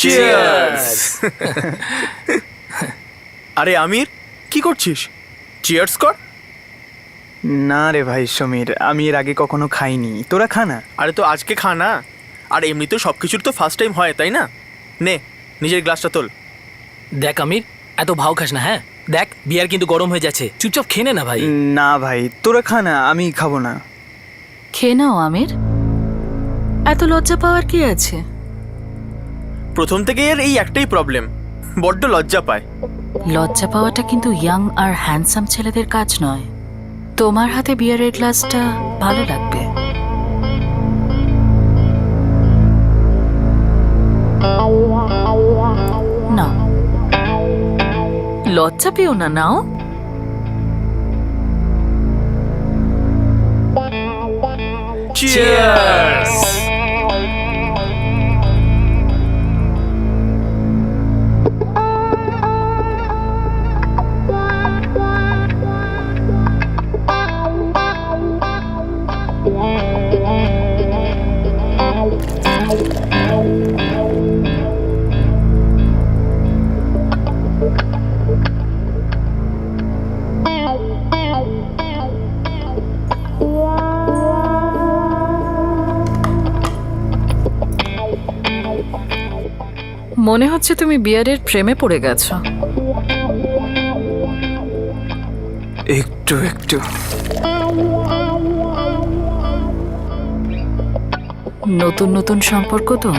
Cheers. আরে আমির, কি করছিস? চিয়ার্স কর। না রে ভাই সমীর, আমি এর আগে কখনো খাইনি, তোরা খা না। আরে তো আজকে খা না। আর এমনিতেও সব কিছুর তো ফার্স্ট টাইম হয়, তাই না? নে নিজের গ্লাসটা তোল। দেখ আমির, এত ভাও খাস না। হ্যাঁ দেখ, বিয়ার কিন্তু গরম হয়ে যাচ্ছে, চুপচাপ খেয়ে নে না ভাই। না ভাই, তোরা খা না, আমি খাবো না। খেয়ে নাও আমির, এত লজ্জা পাওয়ার কি আছে? প্রথম থেকে এর এই একটাই প্রবলেম, বড্ড লজ্জা পায়। লজ্জা পাওয়াটা কিন্তু ইয়াং আর হ্যান্ডসাম ছেলেদের কাজ নয়। তোমার হাতে বিয়ারের গ্লাসটা ভালো লাগবে। নাও, লজ্জা পেও না, নাও। চিয়ার্স। মনে হচ্ছে তুমি বিয়ারের প্রেমে পড়ে গেছো। একটু একটু। নতুন নতুন সম্পর্ক তো,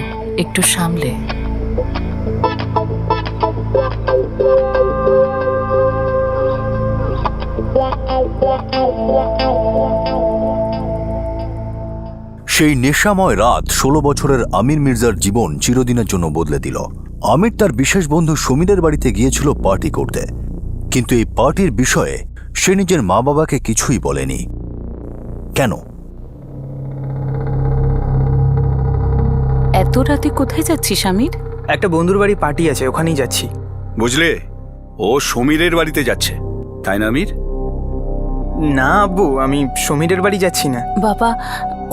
একটু সামলে। সেই নেশাময় রাত 16 বছরের আমির মির্জার জীবন চিরদিনের জন্য বদলে দিল। আমির তার বিশেষ বন্ধু সমীরের বাড়িতে গিয়েছিল পার্টি করতে, কিন্তু এই পার্টির বিষয়ে সে নিজের মা বাবাকে কিছুই বলেনি। কেন? এত রাতে কোথায় যাচ্ছিস আমির? একটা বন্ধুর বাড়ি পার্টি আছে, ওখানেই যাচ্ছি। বুঝলে, ও সমীরের বাড়িতে যাচ্ছে, তাই না আমির? না আব্বু, আমি সমীরের বাড়ি যাচ্ছি না। বাবা,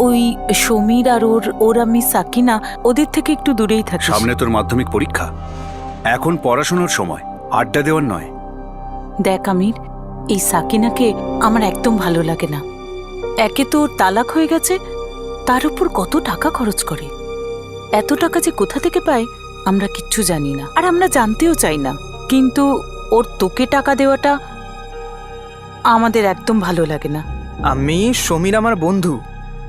ওই সমীর আর ওর আমি সাকিনা, ওদের থেকে একটু দূরেই থাকি। সামনে তোর মাধ্যমিক পরীক্ষা, এখন পড়াশোনার সময়, আড্ডা দেওয়ার নয়। দেখ আমির, এই সাকিনাকে আমার একদম ভালো লাগে না। একে তো ওর তালাক হয়ে গেছে, তার উপর কত টাকা খরচ করে। এত টাকা যে কোথা থেকে পায় আমরা কিচ্ছু জানি না, আর আমরা জানতেও চাই না। কিন্তু ওর তোকে টাকা দেওয়াটা আমাদের একদম ভালো লাগে না। আমি সমীর আমার বন্ধু,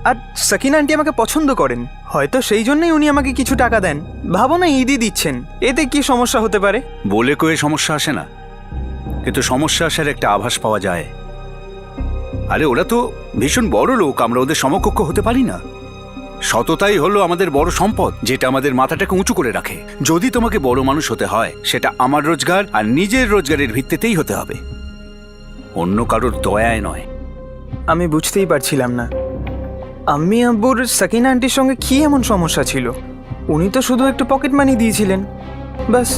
আর সাকিনা আন্টি আমাকে পছন্দ করেন, হয়তো সেই জন্যই উনি আমাকে কিছু টাকা দেন। ভাবো না, ঈদই দিচ্ছেন, এতে কি সমস্যা হতে পারে? বলে কয়ে সমস্যা আসে না, কিন্তু সমস্যা আসার একটা আভাস পাওয়া যায়। আরে ওরা তো ভীষণ বড় লোক, আমরা ওদের সমকক্ষ হতে পারি না। সততাই হলো আমাদের বড় সম্পদ, যেটা আমাদের মাথাটাকে উঁচু করে রাখে। যদি তোমাকে বড় মানুষ হতে হয়, সেটা আমার রোজগার আর নিজের রোজগারের ভিত্তিতেই হতে হবে, অন্য কারোর দয়ায় নয়। আমি বুঝতেই পারছিলাম না আম্মি আব্বুর সাকিনা আন্টির সঙ্গে কি এমন সমস্যা ছিল। উনি তো শুধু একটু পকেট মানি দিয়েছিলেন, বাস।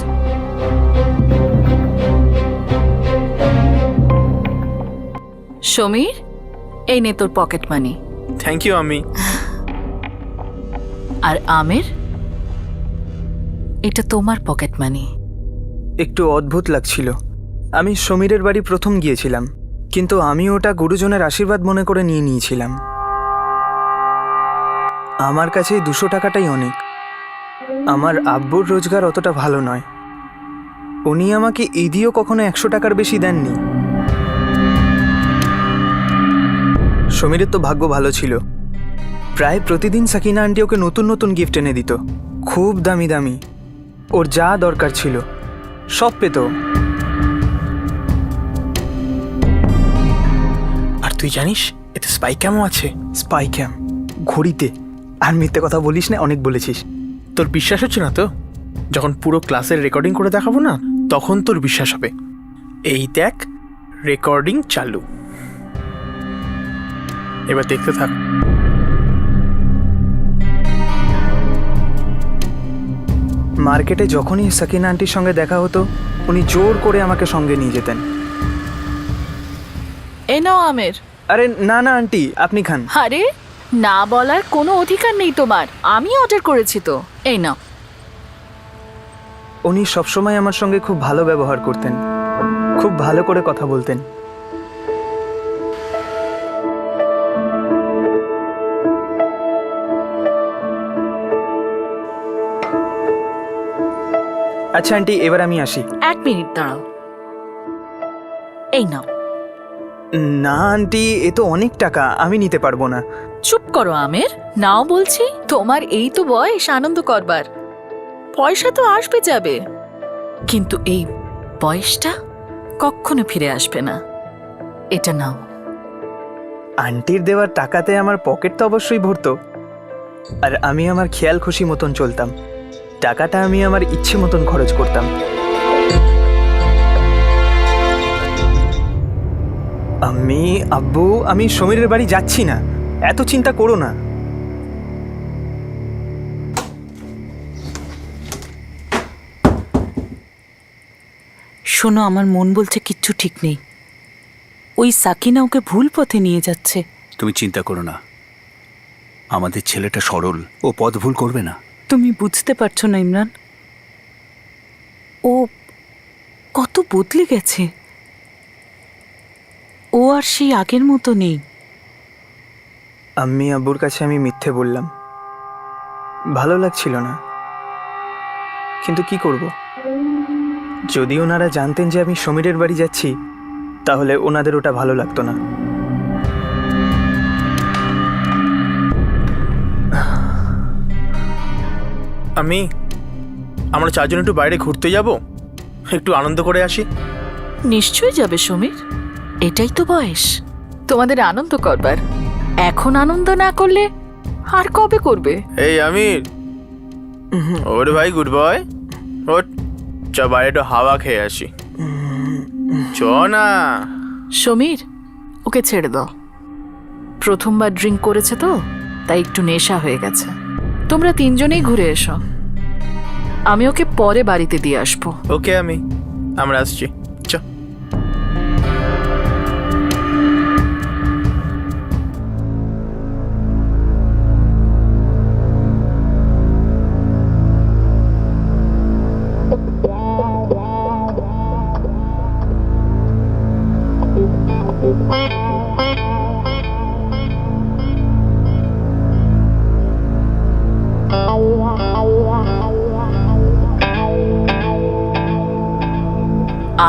সমীর, এই নে তোর পকেট মানি। থ্যাংক ইউ আমি। আর আমির, এটা তোমার পকেট মানি। একটু অদ্ভুত লাগছিল। আমি সমীরের বাড়ি প্রথম গিয়েছিলাম, কিন্তু আমি ওটা গুরুজনের আশীর্বাদ মনে করে নিয়ে নিয়েছিলাম। আমার কাছে 200 টাকাটাই অনেক। আমার আব্বুর রোজগার অতটা ভালো নয়, উনি আমাকে ঈদিও কখনো 100 টাকার বেশি দেননি। সমীরের তো ভাগ্য ভালো ছিল, প্রায় প্রতিদিন সাকিনা আন্টি ওকে নতুন নতুন গিফট এনে দিত, খুব দামি দামি। ওর যা দরকার ছিল সব পেত। আর তুই জানিস এতে স্পাই ক্যামও আছে। স্পাই ক্যাম ঘড়িতে? আর মিথ্যে কথা বলিস না, অনেক বলেছিস। তোর বিশ্বাস হচ্ছে না তো? যখন পুরো ক্লাসের রেকর্ডিং করে দেখাবো না, তখন তোর বিশ্বাস হবে। এই দেখ, রেকর্ডিং চালু, এবার দেখতে থাক। মার্কেটে যখনই সাকিনা আন্টির সঙ্গে দেখা হতো, উনি জোর করে আমাকে সঙ্গে নিয়ে যেতেন। এই নাও আমির। আরে না না আন্টি, আপনি খান। আরে না বলার কোনো অধিকার নেই তোমার, আমি অর্ডার করেছি তো। এই নাও। উনি সবসময় আমার সঙ্গে খুব ভালো ব্যবহার করতেন, খুব ভালো করে কথা বলতেন। আচ্ছা আন্টি, এবার আমি আসি। 1 মিনিট দাঁড়াও, এই নাও। না আন্টি, এ তো অনেক টাকা, আমি নিতে পারবো না। চুপ করো আমের, নাও বলছি। তোমার এই তো বয়স আনন্দ করবার, পয়সা তো আসবে যাবে, কিন্তু এই বয়সটা কখনো ফিরে আসবে না। এটা নাও। আন্টির দেওয়ার টাকাতে আমার পকেট তো অবশ্যই ভরতো, আর আমি আমার খেয়াল খুশি মতন চলতাম। টাকাটা আমি আমার ইচ্ছে মতন খরচ করতাম। আব্বু, আমি সমীরের বাড়ি যাচ্ছি না, এত চিন্তা করো না। শোনো, আমার মন বলছে কিচ্ছু ঠিক নেই। ওই সাকিনা ওকে ভুল পথে নিয়ে যাচ্ছে। তুমি চিন্তা করো না, আমাদের ছেলেটা সরল, ও পথ ভুল করবে না। তুমি বুঝতে পারছো না ইমরান, ও কত বদলে গেছে। ও আর সেই আগের মতো নেই। আব্বুর কাছে আমি মিথ্যে বললাম, ভালো লাগছিল না, কিন্তু কি করব? যদি ওনারা জানতেন যে আমি সমীরের বাড়ি যাচ্ছি, তাহলে ওনাদের ওটা ভালো লাগতো না। আমরা 4 জন একটু বাইরে ঘুরতে যাব, একটু আনন্দ করে আসি। নিশ্চয়ই যাবে সমীর, এটাই তো বয়স তোমাদের আনন্দ করবার। এখন আনন্দ না করলে আর কবে করবে? এই আমির, ওরে ভাই গুড বয়, ওঠ, চ বাইরে একটু হাওয়া খেয়ে আসি, চ না। সমীর, ওকে ছেড়ে দাও। প্রথমবার ড্রিঙ্ক করেছে তো, তাই একটু নেশা হয়ে গেছে। তোমরা 3 জনেই ঘুরে এসো, আমি ওকে পরে বাড়িতে দিয়ে আসবো। ওকে আমরা আসছি, চ।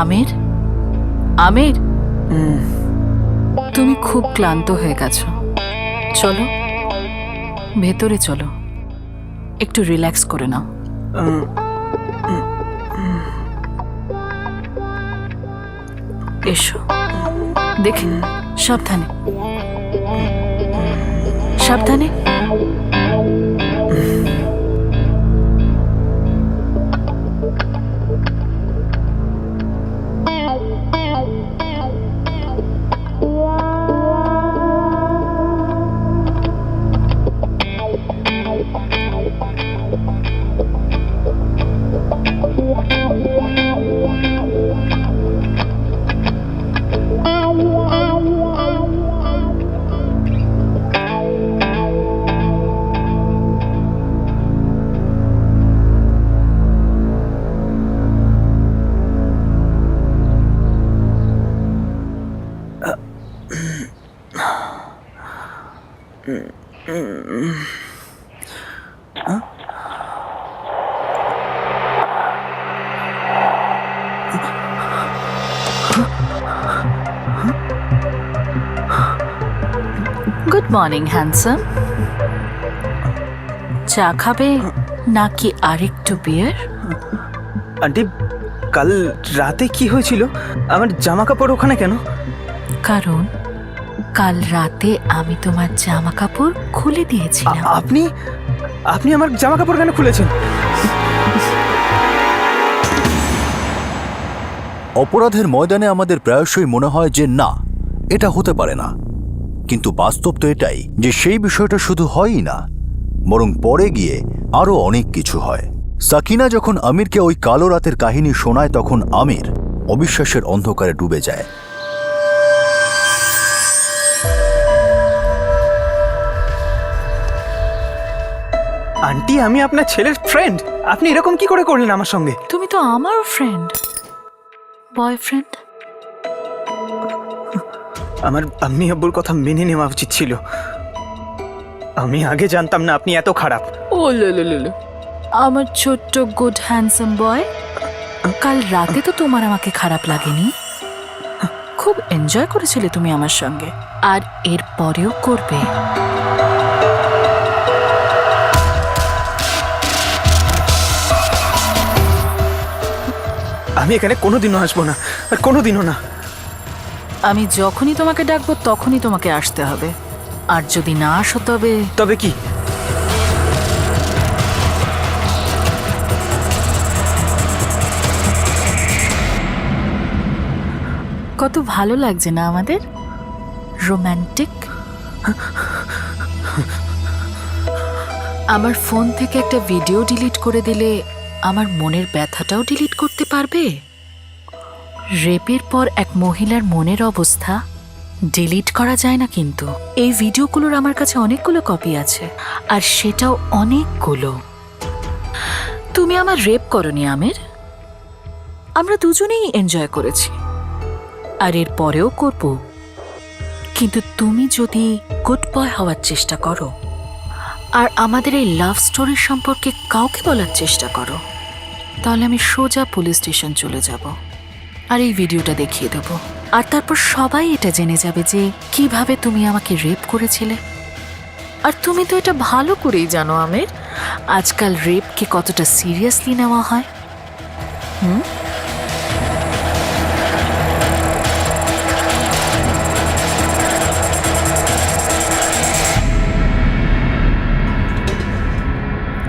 আমির, আমির, তুমি খুব ক্লান্ত হয়ে গেছো, চলো ভেতরে চলো, একটু রিল্যাক্স করে নাও। এসো, দেখে সাবধানে, সাবধানে। Good morning handsome. চা খাবে নাকি আরেকটু বিয়ার? আন্টি, কাল রাতে কি হয়েছিল? আমার জামা কাপড় ওখানে কেন? কারণ কাল রাতে আমি তোমার জামা কাপড় খুলে দিয়েছিলাম। আপনি আপনি আমার জামা কাপড় কেন খুলেছেন? অপরাধের ময়দানে আমাদের প্রায়শই মনে হয় যে না, এটা হতে পারে না, কিন্তু বাস্তব তো এটাই যে সেই বিষয়টা শুধু হয়ই না, বরং পরে গিয়ে আরো অনেক কিছু হয়। সাকিনা যখন আমিরকে ওই কালো রাতের কাহিনী শোনায়, তখন আমির অবিশ্বাসের অন্ধকারে ডুবে যায়। আন্টি, আমি আপনার ছেলের ফ্রেন্ড। আপনি এরকম কি করে করলেন আমার সঙ্গে? তুমি তো আমার ফ্রেন্ড, বয়ফ্রেন্ড। আমার আম্মি আব্বুর কথা মেনে নেওয়া উচিত ছিল। আমি আগে জানতাম না আপনি এত খারাপ। ও লো, আমার ছোট্ট গুড হ্যান্ডসাম বয়, কাল রাতে তো তোমার আমাকে খারাপ লাগেনি? খুব এনজয় করেছিলে তুমি আমার সঙ্গে, আর এর পরেও করবে। আমি এখানে কোনোদিনও আসবো না, আর কোনোদিনও না। আমি যখনই তোমাকে ডাকবো তখনই তোমাকে আসতে হবে, আর যদি না আসো তবে তবে কি? কত ভালো লাগছে না আমাদের, রোম্যান্টিক। আমার ফোন থেকে একটা ভিডিও ডিলিট করে দিলে আমার মনের ব্যথাটাও ডিলিট করতে পারবে? রেপের পর এক মহিলার মনের অবস্থা ডিলিট করা যায় না, কিন্তু এই ভিডিওগুলোর আমার কাছে অনেকগুলো কপি আছে, আর সেটাও অনেকগুলো। তুমি আমার রেপ করনি আমির, আমরা দুজনেই এনজয় করেছি, আর এর পরেও করব। কিন্তু তুমি যদি গুড বয় হওয়ার চেষ্টা করো আর আমাদের এই লাভ স্টোরির সম্পর্কে কাউকে বলার চেষ্টা করো, তাহলে আমি সোজা পুলিশ স্টেশন চলে যাব আর এই ভিডিওটা দেখিয়ে দেব, আর তারপর সবাই এটা জেনে যাবে যে কিভাবে তুমি আমাকে রেপ করেছিলে। আর তুমি তো এটা ভালো করেই জানো আমির, আজকাল রেপকে কতটা সিরিয়াসলি নেওয়া হয়।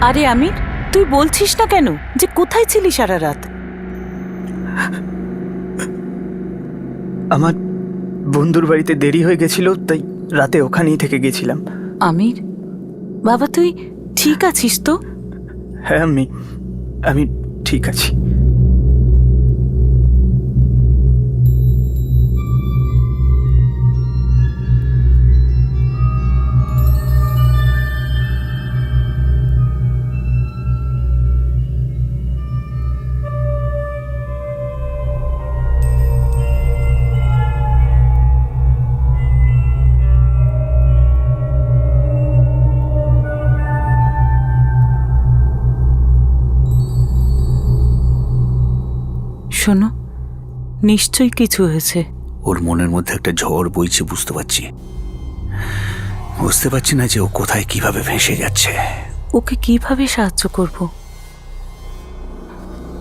আরে আমির, তুই বলছিস না কেন যে কোথায় ছিলি সারা রাত? আমার বন্ধুর বাড়িতে দেরি হয়ে গেছিল, তাই রাতে ওখানেই থেকে গেছিলাম। আমির বাবা, তুই ঠিক আছিস তো? হ্যাঁ আমি ঠিক আছি। শোনো, নিশ্চয়ই কিছু হয়েছে। ওর মনের মধ্যে একটা ঝড় বইছে, বুঝতে পারছি না যে ও কোথায় কিভাবে ভেসে যাচ্ছে। ওকে কিভাবে সাহায্য করব?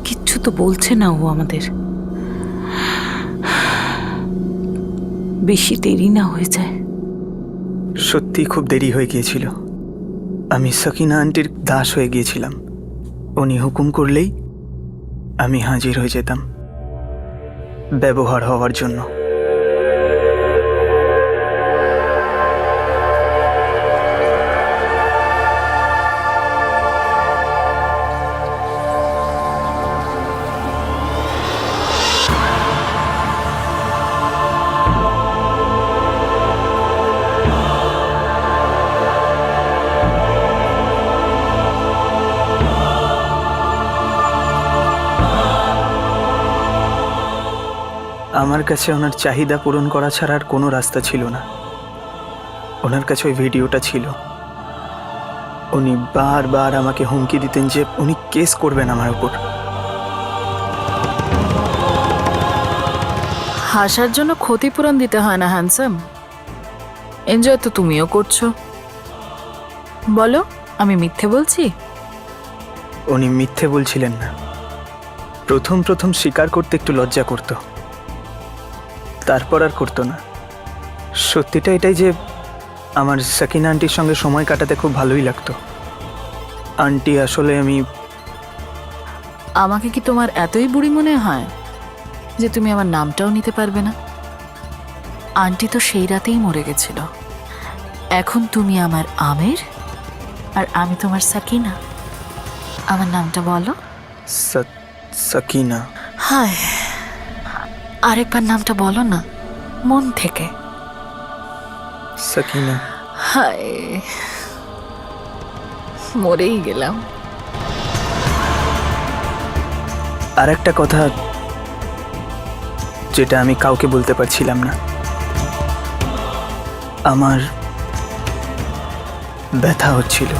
কিচ্ছু তো বলছে না ও আমাদের। বেশি দেরি না হয়ে যায়। সত্যি খুব দেরি হয়ে গিয়েছিল। আমি সকিনা আন্টির দাস হয়ে গিয়েছিলাম। উনি হুকুম করলেই আমি হাজির হয়ে যেতাম, ব্যবহার হওয়ার জন্য। আমার কাছে ওনার চাহিদা পূরণ করা ছাড়া আর কোনো রাস্তা ছিল না। ওনার কাছে ওই ভিডিওটা ছিল। উনি বারবার আমাকে হুমকি দিতেন যে উনি কেস করবেন আমার উপর। হাসার জন্য ক্ষতিপূরণ দিতে হয় না হ্যান্ডসাম। এনজয় তো তুমিও করছো। বলো, আমি মিথ্যে বলছি? উনি মিথ্যে বলছিলেন না। প্রথম স্বীকার করতে একটু লজ্জা করতো, তারপর আর করতো না। সত্যিটা এটাই যে আমার সাকিনা আন্টির সঙ্গে সময় কাটাতে খুব ভালোই লাগতো। আন্টি, আসলে আমাকে কি তোমার এতই বুড়ি মনে হয় যে তুমি আমার নামটাও নিতে পারবে না? আন্টি তো সেই রাতেই মরে গেছিল। এখন তুমি আমার আমির আর আমি তোমার সাকিনা। আমার নামটা বলো। সাকিনা। হায়, আরেকবার নামটা বলো না, মন থেকে। সাকিনা। হায়, মরেই গেলাম। আর একটা কথা যেটা আমি কাউকে বলতে পারছিলাম না, আমার ব্যথা হচ্ছিল।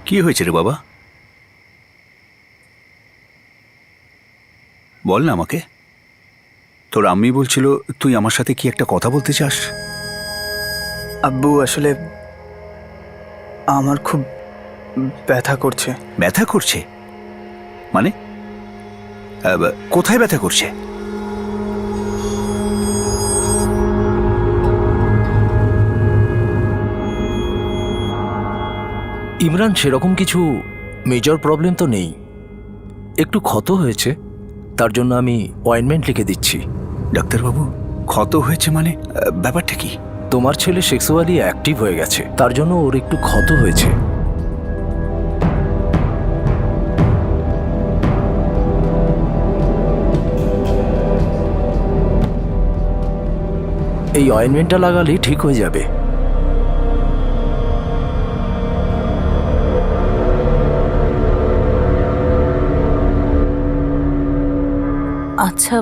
কি হয়েছে রে বাবা? বল না আমাকে। তোর আম্মি বলছিল তুই আমার সাথে কি একটা কথা বলতে চাস। আব্বু, আসলে আমার খুব ব্যথা করছে। ব্যথা করছে মানে? কোথায় ব্যথা করছে? ইমরান, সেরকম কিছু মেজর প্রবলেম তো নেই, একটু ক্ষত হয়েছে, তার জন্য আমি অয়েনমেন্ট লিখে দিচ্ছি। ডাক্তারবাবু, ক্ষত হয়েছে মানে ব্যাপারটা কি? তোমার ছেলে সেক্সুয়ালি অ্যাক্টিভ হয়ে গেছে, তার জন্য ওর একটু ক্ষত হয়েছে। এই অয়েনমেন্টটা লাগালেই ঠিক হয়ে যাবে। আচ্ছা,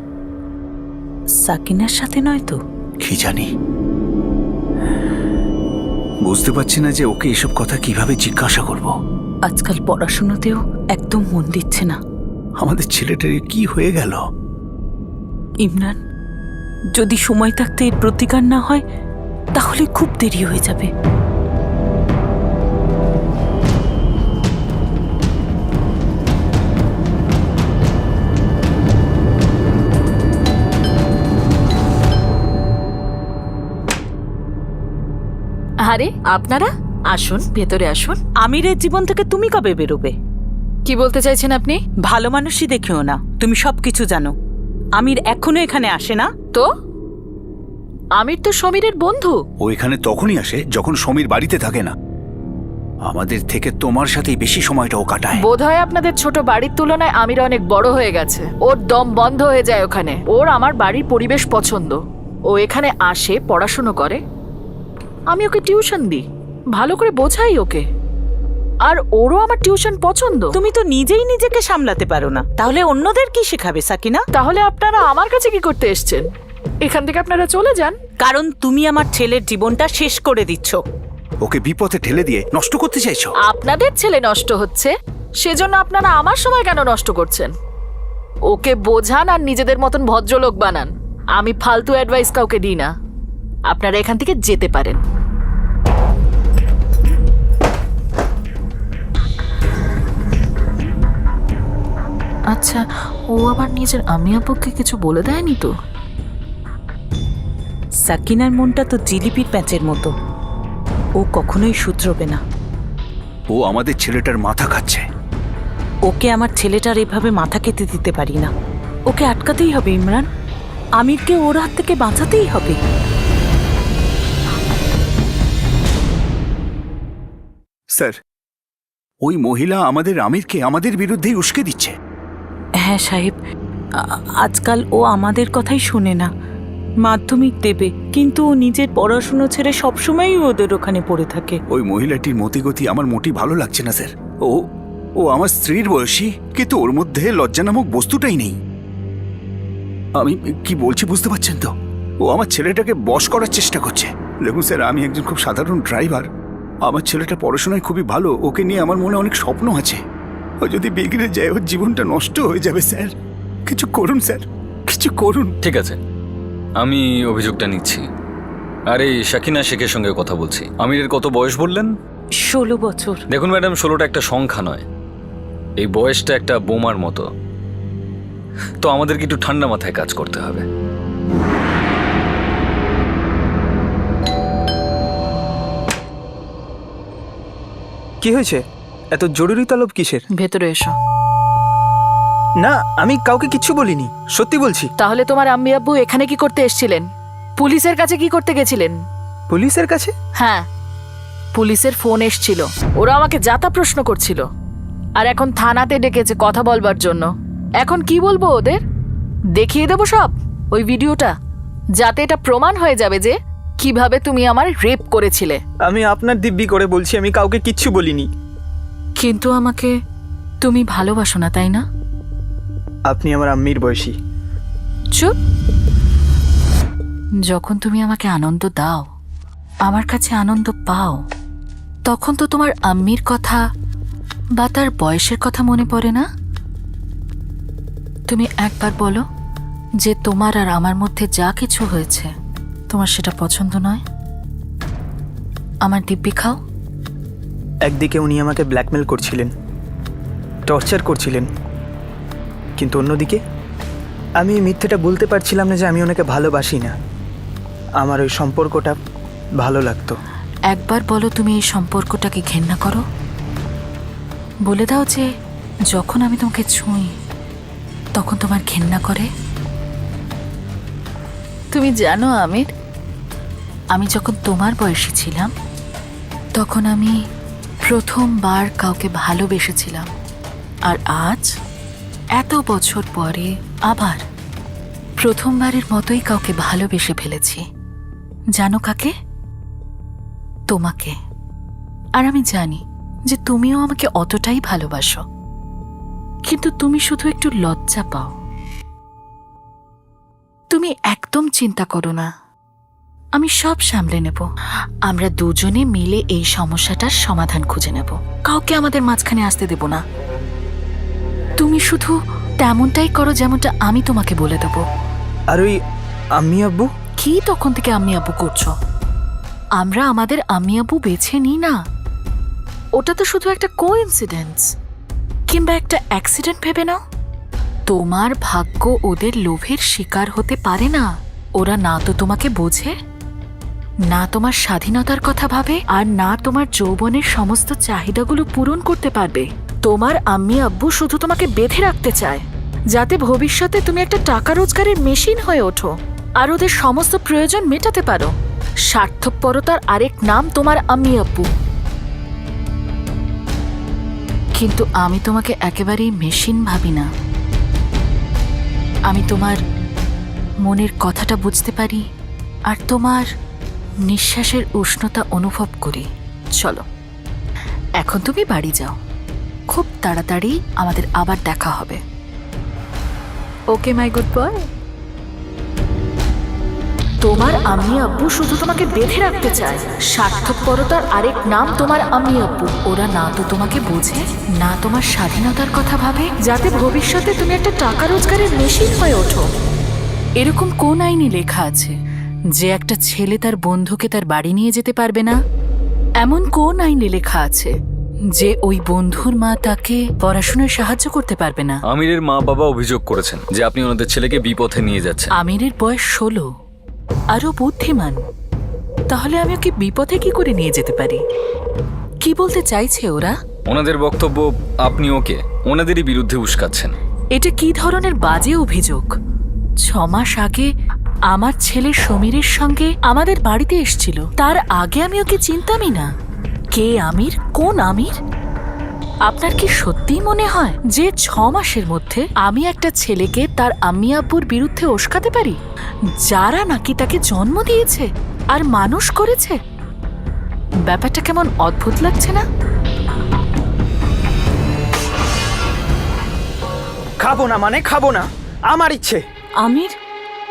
সাকিনার সাথে নয় তো? কি জানি, বুঝতে পারছি না যে ওকে এসব কথা কিভাবে জিজ্ঞাসা করব। আজকাল পড়াশোনাতেও একদম মন দিচ্ছে না। আমাদের ছেলেটার কি হয়ে গেল? ইমরান, যদি সময় থাকতে এর প্রতিকার না হয় তাহলে খুব দেরি হয়ে যাবে। আরে আপনারা আসুন, ভেতরে আসুন। আমিরের জীবন থেকে তুমি কবে বেরোবে? কি বলতে চাইছেন আপনি? ভালো মানুষই দেখিও না, তুমি সবকিছু জানো। আমির এখনো এখানে আসে না তো আমির তো সমীরের বন্ধু। ও এখানে তখনই আসে যখন সমীর বাড়িতে থাকে না। আমাদের থেকে তোমার সাথেই বেশি সময়টা ও কাটায়। বোধহয় আপনাদের ছোট বাড়ির তুলনায় আমির অনেক বড় হয়ে গেছে। ওর দম বন্ধ হয়ে যায় ওখানে। ওর আমার বাড়ির পরিবেশ পছন্দ। ও এখানে আসে, পড়াশুনো করে, আমি ওকে টিউশন দিই, ভালো করে বোঝাই ওকে। আর ওরও আমার টিউশন পছন্দ। তুমি তো নিজেই নিজেকে সামলাতে পারো না, তাহলে অন্যদের কি শেখাবে সাকিনা? তাহলে আপনারা আমার কাছে কি করতে এসেছেন? এখান থেকে আপনারা চলে যান। কারণ তুমি আমার ছেলের জীবনটা শেষ করে দিচ্ছ। ওকে বিপথে ঠেলে দিয়ে নষ্ট করতে চাইছো। আপনাদের ছেলে নষ্ট হচ্ছে, সেজন্য আপনারা আমার সময় কেন নষ্ট করছেন? ওকে বোঝান আর নিজেদের মতন ভদ্রলোক বানান। আমি ফালতু অ্যাডভাইস কাউকে দিই না। আপনারা এখান থেকে যেতে পারেন। আচ্ছা, ও আবার নিজের আমি আব্বুকে কিছু বলে দেয়নি তো? সাকিনার মনটা তো জিলিপির প্যাঁচের মতো, ও কখনোই শুধরবে না। ও আমাদের ছেলেটার মাথা খাচ্ছে। ওকে আমার ছেলেটার এভাবে মাথা খেতে দিতে পারি না। ওকে আটকাতেই হবে ইমরান। আমিরকে ওর হাত থেকে বাঁচাতেই হবে। স্যার, ওই মহিলা আমাদের আমিরকে আমাদের বিরুদ্ধেই উস্কে দিচ্ছে। হ্যাঁ সাহেব, আজকাল ও আমাদের কথাই শোনে না। মাধ্যমিক দেবে, কিন্তু ও নিজের পড়াশুনো ছেড়ে সবসময়ই ওদের ওখানে পড়ে থাকে। ওই মহিলাটির মতিগতি আমার মোটেই ভালো লাগছে না স্যার। ও আমার স্ত্রীর বয়সী, কিন্তু ওর মধ্যে লজ্জা নামক বস্তুটাই নেই। আমি কি বলছি বুঝতে পারছেন তো? ও আমার ছেলেটাকে বশ করার চেষ্টা করছে। দেখুন স্যার, আমি একজন খুব সাধারণ ড্রাইভার। আমার ছেলেটা পড়াশোনায় খুবই ভালো। ওকে নিয়ে আমার মনে অনেক স্বপ্ন আছে। ও যদি বিগড়ে যায়, ওর জীবনটা নষ্ট হয়ে যাবে স্যার। কিছু করুন স্যার, কিছু করুন। ঠিক আছে, আমি অভিযোগটা নিচ্ছি। আরে শাকিনা শেখের সঙ্গে কথা বলছি। আমিরের কত বয়স বললেন? 16 বছর। দেখুন ম্যাডাম, 16টা একটা সংখ্যা নয়, এই বয়সটা একটা বোমার মতো। তো আমাদেরকে একটু ঠান্ডা মাথায় কাজ করতে হবে। কি হয়েছে? এত জরুরি তলব কিসের? ভেতরে এসো। না, আমি কাউকে কিচ্ছু বলিনি, সত্যি বলছি। তাহলে তোমার আম্মি আব্বু এখানে কি করতে এসেছিলেন? পুলিশের কাছে কি করতে গেছিলেন? পুলিশের কাছে? হ্যাঁ, পুলিশের ফোন এসছিল। ওরা আমাকে যাতা প্রশ্ন করছিল, আর এখন থানাতে ডেকেছে কথা বলবার জন্য। এখন কি বলবো ওদের? দেখিয়ে দেবো সব ওই ভিডিওটা, যাতে এটা প্রমাণ হয়ে যাবে যে কিভাবে তুমি আমার রেপ করেছিলে। আমি আপনার দিব্যি করে বলছি, আমি কাউকে কিচ্ছু বলিনি। কিন্তু আমাকে তুমি ভালোবাসো না, তাই না? আপনি আমার আম্মির বয়সী। চুপ। যখন তুমি আমাকে আনন্দ দাও, আমার কাছে আনন্দ পাও, তখন তো তোমার আম্মির কথা বা তার বয়সের কথা মনে পড়ে না? তুমি একবার বলো যে তোমার আর আমার মধ্যে যা কিছু হয়েছে তোমার সেটা পছন্দ নয়। আমার দিব্যি খাও। একদিকে উনি আমাকে ব্ল্যাকমেল করছিলেন, টর্চার করছিলেন, কিন্তু অন্যদিকে আমি এই মিথ্যেটা বলতে পারছিলাম না যে আমি ওনাকে ভালোবাসি না। আমার ওই সম্পর্কটা ভালো লাগতো। একবার বলো তুমি এই সম্পর্কটাকে ঘেন্না করো। বলে দাও যে যখন আমি তোমাকে ছুঁই তখন তোমার ঘেন্না করে। তুমি জানো আমির, আমি যখন তোমার বয়সী ছিলাম তখন আমি প্রথমবার কাউকে ভালোবেসেছিলাম, আর আজ এত বছর পরে আবার প্রথমবারের মতোই কাউকে ভালোবেসে ফেলেছি। জানো কাকে? তোমাকে। আর আমি জানি যে তুমিও আমাকে অতটাই ভালোবাসো, কিন্তু তুমি শুধু একটু লজ্জা পাও। তুমি একদম চিন্তা করো না, আমি সব সামলে নেব। আমরা দুজনে মিলে এই সমস্যাটার সমাধান খুঁজে নেব। কাউকে আমাদের মাঝখানে আসতে দেব না। তুমি শুধু তেমনটাই করো যেমনটা আমি তোমাকে বলে দেব। আর ওই আম্মি আব্বু? কি তখন থেকে আম্মি আব্বু করছো? আমরা আমাদের আম্মি আব্বু বেছে নিই না। ওটা তো শুধু একটা কোইন্সিডেন্স কিংবা একটা অ্যাক্সিডেন্ট ভেবে নাও। তোমার ভাগ্য ওদের লোভের শিকার হতে পারে না। ওরা না তো তোমাকে বোঝে, না তোমার স্বাধীনতার কথা ভাবে, আর না তোমার যৌবনের সমস্ত চাহিদাগুলো পূরণ করতে পারবে। তোমার আম্মি আব্বু শুধু তোমাকে বেঁধে রাখতে চায় যাতে ভবিষ্যতে তুমি একটা টাকা রোজগারের মেশিন হয়ে ওঠো আর ওদের সমস্ত প্রয়োজন মেটাতে পারো। স্বার্থপরতার আরেক নাম তোমার আম্মি আব্বু। কিন্তু আমি তোমাকে একেবারেই মেশিন ভাবি না। আমি তোমার মনের কথাটা বুঝতে পারি আর তোমার নিঃশ্বাসের উষ্ণতা অনুভব করি। চলো এখন তুমি বাড়ি যাও, খুব তাড়াতাড়ি আমাদের আবার দেখা হবে। ওকে মাই গুড বয়। তোমার আম্মি আব্বু শুধু তোমাকে বেঁধে রাখতে চায়। স্বার্থপরতার আরেক নাম তোমার আম্মি আব্বু। ওরা না তো তোমাকে বোঝে, না তোমার স্বাধীনতার কথা ভাবে যাতে ভবিষ্যতে তুমি একটা টাকা রোজগারের মেশিন হয়ে ওঠো। এরকম কোন আইনে লেখা আছে যে একটা ছেলে তার বন্ধুকে তার বাড়ি নিয়ে যেতে পারবে না? এমন কোন আইনে লেখা আছে যে ওই বন্ধুর মা তাকে পড়াশোনায় সাহায্য করতে পারবে না? আমিরের মা বাবা অভিযোগ করেছেন যে আপনি ওনাদের ছেলেকে বিপথে নিয়ে যাচ্ছেন। আমিরের বয়স 16, আরো বুদ্ধিমান। তাহলে আমি ওকে বিপথে কি করে নিয়ে যেতে পারি? কি বলতে চাইছে ওরা? ওনাদের বক্তব্য আপনি ওকে ওনাদেরই বিরুদ্ধে উস্কাচ্ছেন। এটা কি ধরনের বাজে অভিযোগ? 6 মাস আগে আমার ছেলে সমীরের সঙ্গে আমাদের বাড়িতে এসেছিল। তার আগে আমি ওকে চিনতামই না। কে আমির? কোন আমির? আপনার কি সত্যিই মনে হয় যে 6 মাসের মধ্যে আমি একটা ছেলেকে তার আম্মি আব্বুর বিরুদ্ধে উস্কাতে পারি, যারা নাকি তাকে জন্ম দিয়েছে আর মানুষ করেছে? ব্যাপারটা কেমন অদ্ভুত লাগছে না? খাবো না মানে খাবো না, আমার ইচ্ছে। আমির,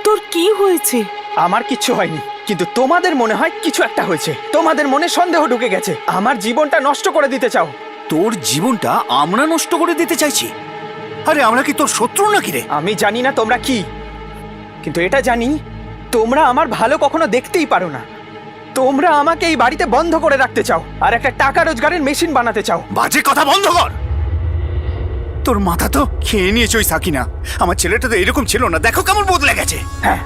তোর কি হয়েছে? আমার কিচ্ছু হয়নি, কিন্তু তোমাদের মনে হয় কিছু একটা হয়েছে। তোমাদের মনে সন্দেহ ঢুকে গেছে। আমার জীবনটা নষ্ট করে দিতে চাও। তোর জীবনটা আমরা নষ্ট করে দিতে চাইছি? আরে আমরা কি তোর শত্রু নাকি রে? আমি জানি না তোমরা কি, কিন্তু এটা জানি তোমরা আমার ভালো কখনো দেখতেই পারো না। তোমরা আমাকে এই বাড়িতে বন্ধ করে রাখতে চাও আর একটা টাকা রোজগারের মেশিন বানাতে চাও। বাজে কথা বন্ধ কর। তোর মাথা তো খেয়ে নিয়েছে ওই সাকিনা। আমার ছেলেটা তো এরকম ছিল না, দেখো কেমন বদলে গেছে। হ্যাঁ,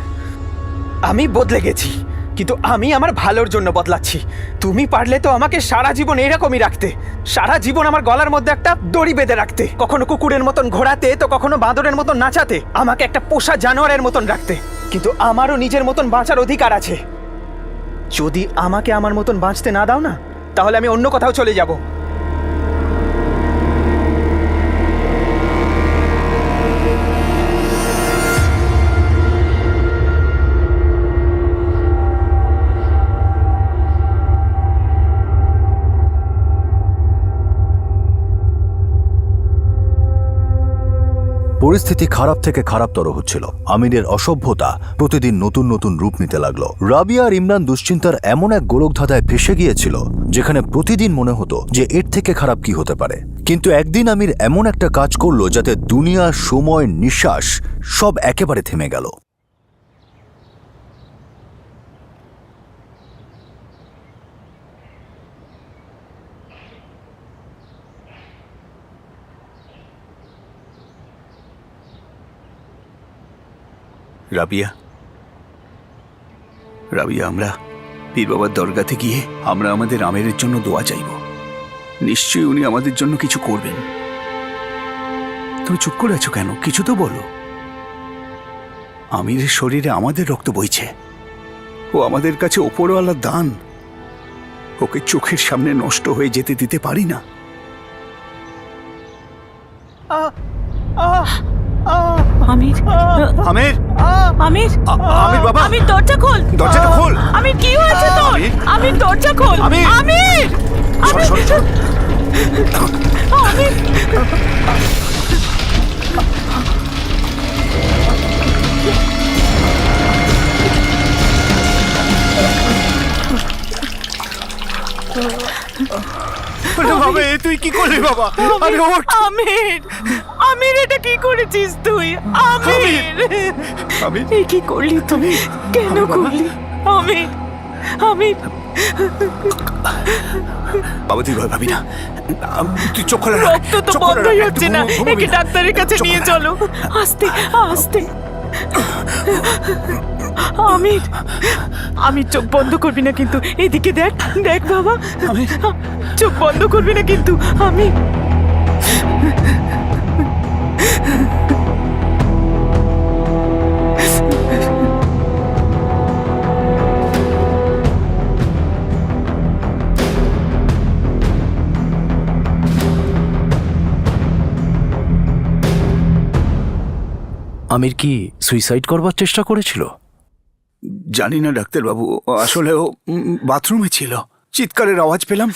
আমি বদলে গেছি, কিন্তু আমি আমার ভালোর জন্য বদলাচ্ছি। তুমি পারলে তো আমাকে সারা জীবন এরকমই রাখতে, সারা জীবন আমার গলার মধ্যে একটা দড়ি বেঁধে রাখতে, কখনো কুকুরের মতন ঘোরাতে তো কখনো বাঁদরের মতন নাচাতে, আমাকে একটা পোষা জানোয়ারের মতন রাখতে। কিন্তু আমারও নিজের মতন বাঁচার অধিকার আছে। যদি আমাকে আমার মতন বাঁচতে না দাও না, তাহলে আমি অন্য কোথাও চলে যাব। পরিস্থিতি খারাপ থেকে খারাপতর হচ্ছিল। আমিরের অসভ্যতা প্রতিদিন নতুন নতুন রূপ নিতে লাগলো। রাবিয়া আর ইমরান দুশ্চিন্তার এমন এক গোলকধাঁধায় ফেসে গিয়েছিল যেখানে প্রতিদিন মনে হতো যে এর থেকে খারাপ কি হতে পারে। কিন্তু একদিন আমির এমন একটা কাজ করলো যাতে দুনিয়া, সময়, নিঃশ্বাস সব একেবারে থেমে গেল। রাবিয়া, রাবিয়া, আমরা পীর বাবার দরগাতে গিয়ে আমরা আমাদের আমিরের জন্য দোয়া চাইব। নিশ্চয়ই উনি আমাদের জন্য কিছু করবেন। তুমি চুপ করে আছো কেন? কিছু তো বলো। আমিরের শরীরে আমাদের রক্ত বইছে। ও আমাদের কাছে ওপরওয়ালার দান। ওকে চোখের সামনে নষ্ট হয়ে যেতে দিতে পারি না। আমির, আমির, আমির, আমির বাবা, আমির দরজা খোল, দরজাটা খোল। আমির কি হয়েছে তোর? আমির, আমির দরজা খোল, আমির, আমির, সরো, সরো, সরো। আমির। বাবা, এ তুই কি করলি বাবা? আরে ওঠ। আমির, আমির, এটা কি করেছিস তুই? আমির, আমির, এই কি করলি তুমি? কেন করলি? আমির, আমির, বাবা তুই ভয় পাবি না। তুই চোখ খোলা রাখ। রক্ত তো চোখ খোলা বন্ধই রাখ, হচ্ছে না। একটু ঘুমোবি একে না। ডাক্তারের কাছে চোখ নিয়ে খোলা। চলো। আস্তে আস্তে। আমির, আমির চোখ বন্ধ করবি না কিন্তু। এদিকে দেখ, দেখ বাবা, চোখ বন্ধ করবি না কিন্তু। আমির, আমির কি সুইসাইড করবার চেষ্টা করেছিল? জানি না ডাক্তারবাবু, আসলে ও বাথরুমে ছিল। চিৎকারের আওয়াজ পেলাম,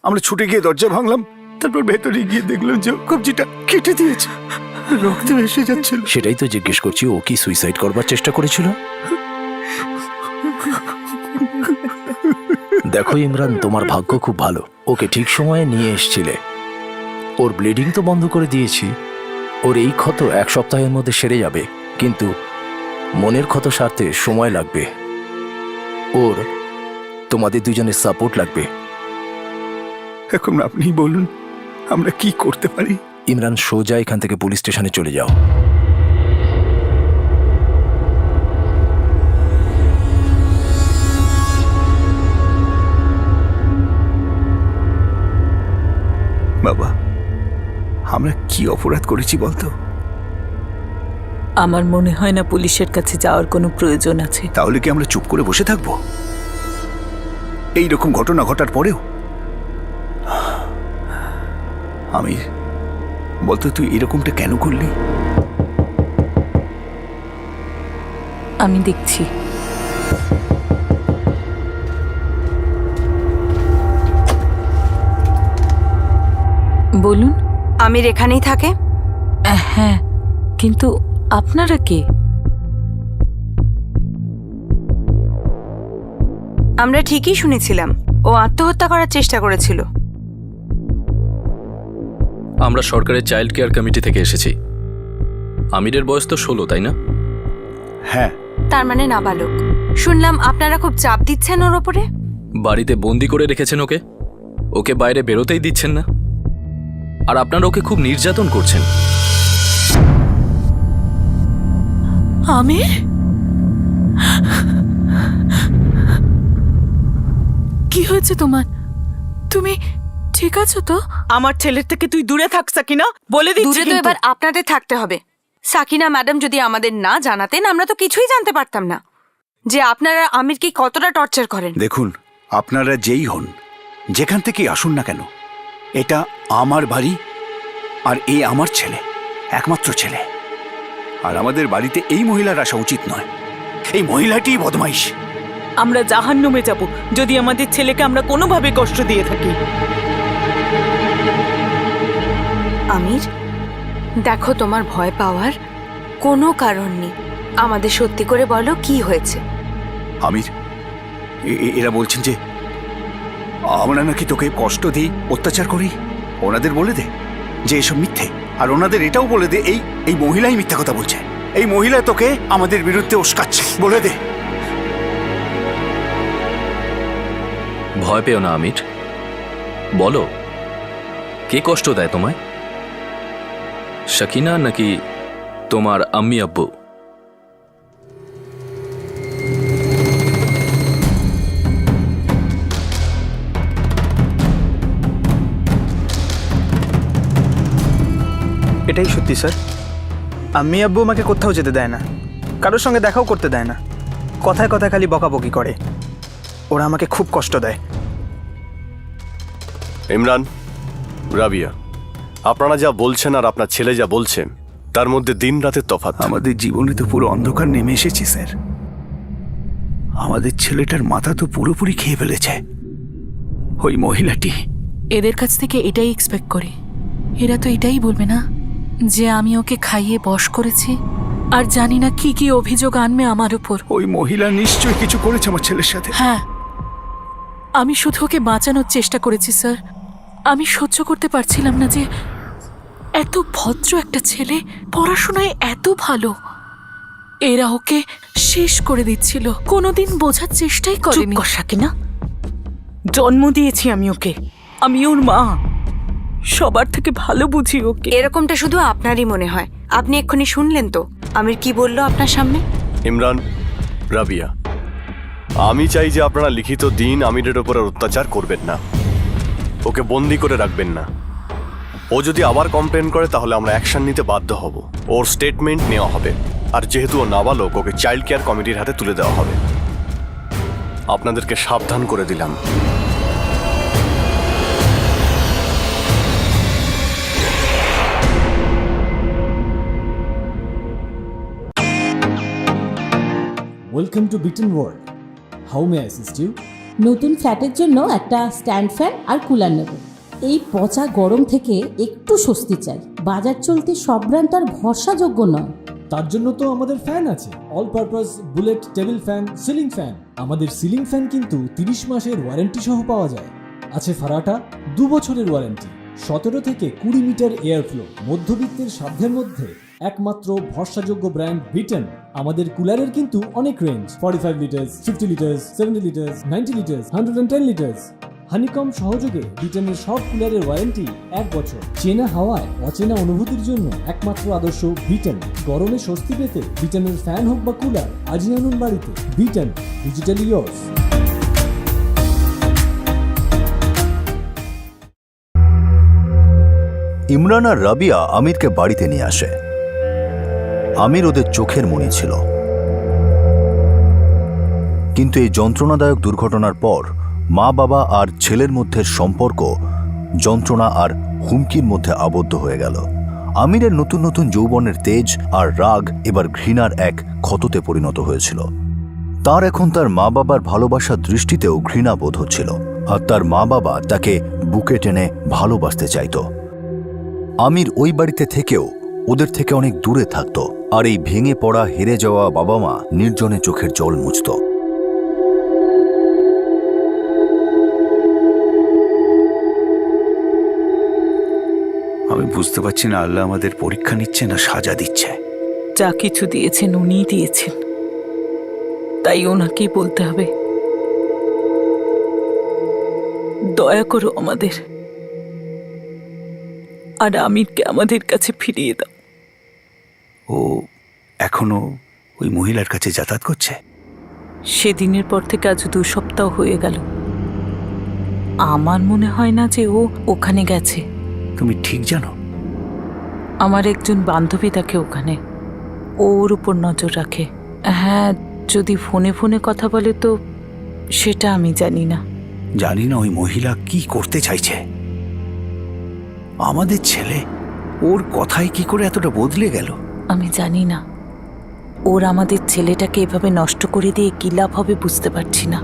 আমরা ছুটে গিয়ে দরজা ভাঙলাম। তারপর ভেতরে গিয়ে দেখলাম যে ও কবজিটা কেটে দিয়েছে, রক্ত এসে যাচ্ছিল। সেটাই তো জিজ্ঞেস করছি, ও কি সুইসাইড করবার চেষ্টা করেছিল? দেখো ইমরান, তোমার ভাগ্য খুব ভালো, ওকে ঠিক সময়ে নিয়ে এসেছিলে। ওর ব্লিডিং তো বন্ধ করে দিয়েছি। ওর এই ক্ষত 1 সপ্তাহের মধ্যে সেরে যাবে, কিন্তু মনের ক্ষত সারতে সময় লাগবে। ওর তোমাদের দুজনের সাপোর্ট লাগবে। এখন আপনি বলুন আমরা কি করতে পারি? ইমরান, সোজা এখান থেকে পুলিশ স্টেশনে চলে যাও। বাবা, আমরা কি অপরাধ করেছি বলতো? আমার মনে হয় না পুলিশের কাছে যাওয়ার কোনো প্রয়োজন আছে। তাহলে কি আমরা চুপ করে বসে থাকবো এই রকম ঘটনা ঘটার পরেও? আমির, বলতো তুই এরকমটা কেন করলি? আমি দেখছি। বলুন। আমির এখানেই থাকে? হ্যাঁ, কিন্তু আপনারা কে? আমরা ঠিকই শুনেছিলাম ও আত্মহত্যা করার চেষ্টা করেছিল। আমরা সরকারের চাইল্ড কেয়ার কমিটি থেকে এসেছি। আমিরের বয়স তো 16, তাই না? হ্যাঁ। তার মানে নাবালক। শুনলাম আপনারা খুব চাপ দিচ্ছেন ওর ওপরে। বাড়িতে বন্দি করে রেখেছেন ওকে, ওকে বাইরে বেরোতেই দিচ্ছেন না, আর আপনারা ওকে খুব নির্যাতন করছেন। আমির, কি হয়েছে তোমার? তুমি ঠিক আছো তো? আমার ছেলের থেকে তুই দূরে থাক সাকিনা, বলে দিচ্ছি। দূরে তো এবার আপনাদের থাকতে হবে। সাকিনা ম্যাডাম যদি আমাদের না জানাতেন আমরা তো কিছুই জানতে পারতাম না যে আপনারা আমিরকে কতটা টর্চার করেন। দেখুন, আপনারা যেই হন, যেখান থেকেই আসুন না কেন, এটা আমার বাড়ি, আর এই আমার ছেলে, একমাত্র ছেলে। আর আমাদের বাড়িতে এই মহিলার আসা উচিত নয়। এই মহিলাটিই বদমাইশ। আমরা জাহান্নামে যাব যদি আমাদের ছেলেকে আমরা কোনোভাবে কষ্ট দিয়ে থাকি। আমির, দেখো, তোমার ভয় পাওয়ার কোনো কারণ নেই। আমাদের সত্যি করে বলো কি হয়েছে। আমির, এরা বলছেন যে আমরা নাকি তোকে কষ্ট দিই, অত্যাচার করি। ওনাদের বলে দে যে এসব মিথ্যে, আর ওনাদের এটাও বলে দে এই মহিলাই মিথ্যা কথা বলছে, এই মহিলা তোকে আমাদের বিরুদ্ধে উস্কাচ্ছে। বলে দে। ভয় পেও না আমির, বলো কে কষ্ট দেয় তোমায়? শাকিনা নাকি তোমার আম্মি আব্বু? এটাই সত্যি স্যার। আম্মি আব্বু আমাকে কোথাও যেতে দেয় না, কারোর সঙ্গে দেখাও করতে দেয় না, কথায় কথায় খালি বকাবকি করে। ওরা আমাকে খুব কষ্ট দেয়। ইমরান, রাবিয়া, আপনারা যা বলছেন আর আপনার ছেলে যা বলছেন তার মধ্যে দিন রাতের তফাৎ। আমাদের জীবনে তো পুরো অন্ধকার নেমে এসেছে স্যার। আমাদের ছেলেটার মাথা তো পুরোপুরি খেয়ে ফেলেছে ওই মহিলাটি। এদের কাছ থেকে এটাই এক্সপেক্ট করি। এরা তো এটাই বলবে না যে আমি ওকে খাইয়ে বশ করেছি, আর জানি না কি কি অভিযোগ আনবে আমার উপর। ওই মহিলা নিশ্চয়ই কিছু করেছে আমার ছেলের সাথে। হ্যাঁ, আমি শুধু ওকে বাঁচানোর চেষ্টা করেছি স্যার। আমি সহ্য করতে পারছিলাম না যে এত ভদ্র একটা ছেলে, পড়াশোনায় এত ভালো, এরা ওকে শেষ করে দিচ্ছিল। কোনোদিন বোঝার চেষ্টাই করেনি। সাকিনা, জন্ম দিয়েছি আমি ওকে, আমি ওর মা, সবার থেকে ভালো বুঝি ওকে। এরকমটা শুধু আপনারই মনে হয়। আপনি এক্ষুনি শুনলেন তো আমির কি বললো আপনার সামনে। ইমরান, রাবিয়া, আমি চাই যে আপনারা লিখিত দিন আমিরের ওপর আর অত্যাচার করবেন না, ওকে বন্দি করে রাখবেন না। ও যদি আবার কমপ্লেন করে তাহলে আমরা অ্যাকশন নিতে বাধ্য হব। ওর স্টেটমেন্ট নেওয়া হবে, আর যেহেতু ও নাবালক ওকে চাইল্ড কেয়ার কমিটির হাতে তুলে দেওয়া হবে। আপনাদেরকে সাবধান করে দিলাম। Welcome to Biten world. How may I assist you? নতুন ফ্ল্যাটের জন্য একটা স্ট্যান্ড ফ্যান আর কুলার নেব। এই পচা গরম থেকে একটু স্বস্তি চাই। বাজার চলতে সব ব্র্যান্ড তো আর ভরসাযোগ্য নয়। তার জন্য তো আমাদের ফ্যান আছে, all purpose bullet table fan, ceiling fan. আমাদের সিলিং ফ্যান কিন্তু 30 মাসের ওয়ারেন্টি সহ পাওয়া যায়। আছে ফারাটা 2 বছরের ওয়ারেন্টি, 17 থেকে 20 মিটার এয়ার ফ্লো। মধ্যবিত্তের সাধ্যের মধ্যে একমাত্র ভরসাযোগ্য ব্র্যান্ড বিটেন। আমাদের কুলারের কিন্তু অনেক range, 45 litres, 50 litres, 70 litres, 90 litres, 110 litres. Honeycomb সহযোগে বিটেনের সব কুলারের ওয়ারেন্টি 1 বছর। চেনা হাওয়ায় অচেনা অনুভূতির জন্য একমাত্র আদর্শ বিটেন। গরমে স্বস্তি পেতে বিটেনের ফ্যান হোক বা কুলার, আজই আনুন বাড়িতে। বিটেন, ডিজিটালি ইয়ার্স। ইমরান আর রাবিয়া আমিরকে বাড়িতে নিয়ে আসে। আমির ওদের চোখের মণি ছিল, কিন্তু এই যন্ত্রণাদায়ক দুর্ঘটনার পর মা বাবা আর ছেলের মধ্যে সম্পর্ক যন্ত্রণা আর হুমকির মধ্যে আবদ্ধ হয়ে গেল। আমিরের নতুন নতুন যৌবনের তেজ আর রাগ এবার ঘৃণার এক ক্ষততে পরিণত হয়েছিল। তার এখন তার মা বাবার ভালোবাসার দৃষ্টিতেও ঘৃণা বোধ হচ্ছিল, আর তার মা বাবা তাকে বুকে টেনে ভালোবাসতে চাইত। আমির ওই বাড়িতে থেকেও ওদের থেকে অনেক দূরে থাকত, আর এই ভেঙে পড়া হেরে যাওয়া বাবা মা নির্জনে চোখের জল মুছত। আমি বুঝতে পারছি না আল্লাহ আমাদের পরীক্ষা নিচ্ছে না সাজা দিচ্ছে। যা কিছু দিয়েছেন উনিই দিয়েছেন, তাই ওনাকেই বলতে হবে। দয়া করো আমাদের, আর আমিরকে আমাদের কাছে ফিরিয়ে দাও। ও এখনো ওই মহিলার কাছে যাতায়াত করছে? সেদিনের পর থেকে আজ 2 সপ্তাহ হয়ে গেল। আমার মনে হয় না যে ও ওখানে গেছে। তুমি ঠিক জানো? আমার একজন বান্ধবী থাকে ওখানে, ওর উপর নজর রাখে। হ্যাঁ, যদি ফোনে ফোনে কথা বলে তো সেটা আমি জানি না। জানি না ওই মহিলা কি করতে চাইছে। আমাদের ছেলে ওর কথায় কি করে এতটা বদলে গেল আমি জানি না। ওর আমাদের ছেলেটাকে এভাবে নষ্ট করে দিয়ে কি লাভ হবে বুঝতে পারছি না।